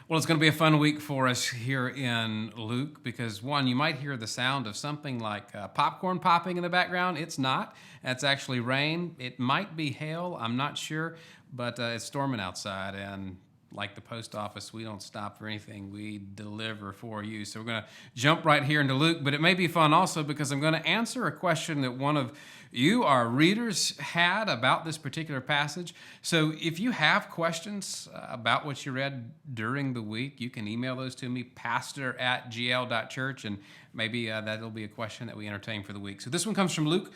Well, it's going to be a fun week for us here in Luke because, one, you might hear the sound of something like popcorn popping in the background. It's not. That's actually rain. It might be hail. I'm not sure, but it's storming outside. And like the post office, we don't stop for anything. We deliver for you. So we're going to jump right here into Luke, but it may be fun also because I'm going to answer a question that one of you, our readers, had about this particular passage. So if you have questions about what you read during the week, you can email those to me, pastor@gl.church, and maybe that'll be a question that we entertain for the week. So this one comes from Luke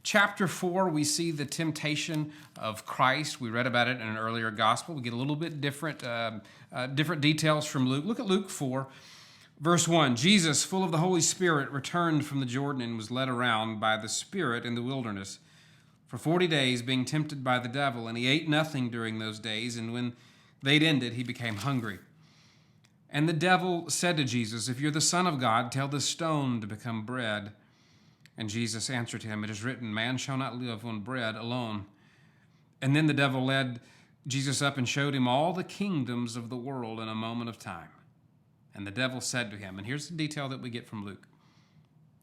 Chapter 4, we see the temptation of Christ. We read about it in an earlier gospel. We get a little bit different details from Luke. Look at Luke 4, verse 1. Jesus, full of the Holy Spirit, returned from the Jordan and was led around by the Spirit in the wilderness for 40 days, being tempted by the devil. And he ate nothing during those days, and when they'd ended, he became hungry. And the devil said to Jesus, "If you're the Son of God, tell this stone to become bread." And Jesus answered him, "It is written, man shall not live on bread alone." And then the devil led Jesus up and showed him all the kingdoms of the world in a moment of time. And the devil said to him, and here's the detail that we get from Luke,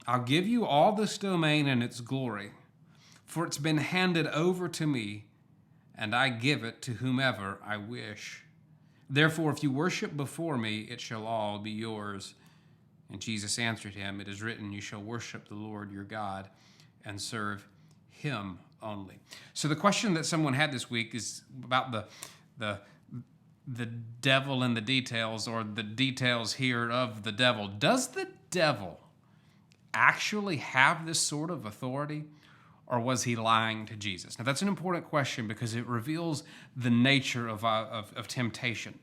"I'll give you all this domain and its glory, for it's been handed over to me, and I give it to whomever I wish. Therefore, if you worship before me, it shall all be yours." And Jesus answered him, "It is written, you shall worship the Lord your God and serve him only." So the question that someone had this week is about the devil and the details, or the details here of the devil. Does the devil actually have this sort of authority, or was he lying to Jesus? Now that's an important question because it reveals the nature of temptation.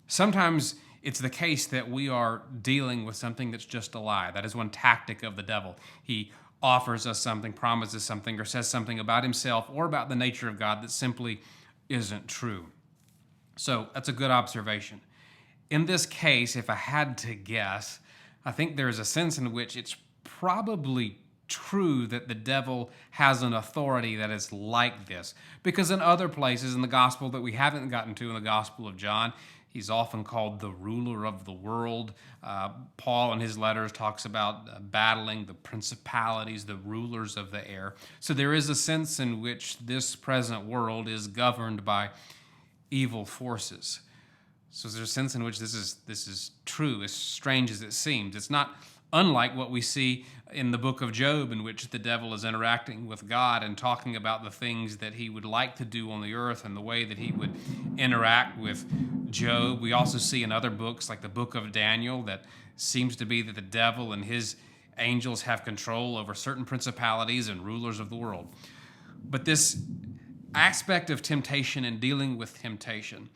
Sometimes it's the case that we are dealing with something that's just a lie. That is one tactic of the devil. He offers us something, promises something, or says something about himself or about the nature of God that simply isn't true. So that's a good observation. In this case, if I had to guess, I think there's a sense in which it's probably true that the devil has an authority that is like this. Because in other places in the gospel that we haven't gotten to, in the Gospel of John, he's often called the ruler of the world. Paul in his letters talks about battling the principalities, the rulers of the air. So there is a sense in which this present world is governed by evil forces. So there's a sense in which this is true, as strange as it seems. It's not unlike what we see in the book of Job, in which the devil is interacting with God and talking about the things that he would like to do on the earth and the way that he would interact with Job. We also see in other books, like the book of Daniel, that seems to be that the devil and his angels have control over certain principalities and rulers of the world. But this aspect of temptation and dealing with temptation,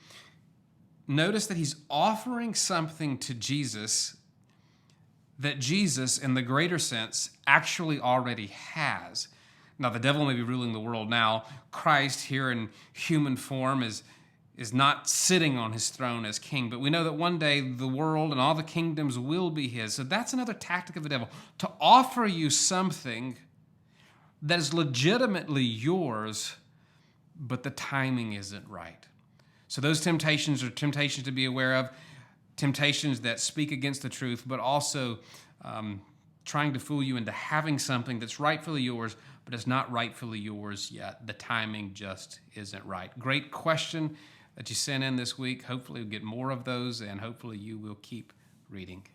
notice that he's offering something to Jesus that Jesus, in the greater sense, actually already has. Now, the devil may be ruling the world now. Christ, here in human form, is not sitting on his throne as king, but we know that one day the world and all the kingdoms will be his. So that's another tactic of the devil, to offer you something that is legitimately yours, but the timing isn't right. So those temptations are temptations to be aware of, temptations that speak against the truth, but also trying to fool you into having something that's rightfully yours, but it's not rightfully yours yet. The timing just isn't right. Great question that you sent in this week. Hopefully we'll get more of those, and hopefully you will keep reading.